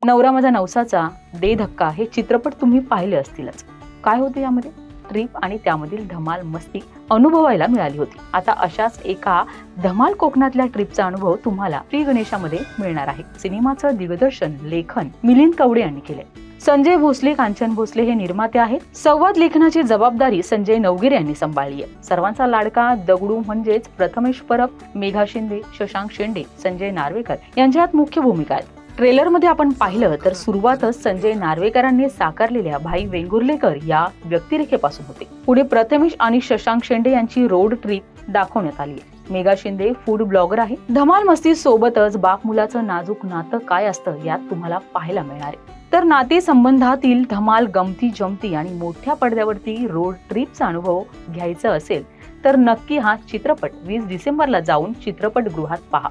नवरा माझा नवसाचा, दे धक्का हे चित्रपट तुम्ही पाहिले असतीलच। काय होते यामध्ये? ट्रिप आणि त्यामधील धमाल मस्ती अनुभवायला मिळाली होती। आता अशाच एका धमाल कोकणातल्या ट्रिपचा अनुभव तुम्हाला श्री गणेशामध्ये मिळणार आहे। सिनेमाचं दिग्दर्शन लेखन मिलिंद कवडे यांनी केले। संजय भोसले, कांचन भोसले हे निर्माते आहेत। संवाद लेखनाची जबाबदारी संजय नवगिरे यांनी सांभाळली आहे। सर्वांचा लाडका दगडू म्हणजेच प्रथमेश परब, मेघा शिंदे, शशांक शेंडे, संजय नार्वेकर यांच्यात मुख्य भूमिका आहेत। ट्रेलर मध्ये आपण पाहिलं तर सुरुवातच संजय नार्वेकरांनी साकारलेल्या भाई वेंगुर्लेकर या व्यक्तिरेखेपासून होते। पुढे प्रथमेश आणि शशांक शेंडे यांची रोड ट्रिप दाखवण्यात आली आहे। मेघा शिंदे फूड ब्लॉगर आहे। धमाल मस्ती सोबतच बाप मुलाचं नाजूक नातं काय असतं यात तुम्हाला पाहायला मिळणार आहे। तर नाते संबंधातील धमाल, गमती जमती आणि मोठ्या पडद्यावरती रोड ट्रिपचा अनुभव घ्यायचा असेल तर नक्की हा चित्रपट 20 डिसेंबरला जाऊन चित्रपटगृहात पहा।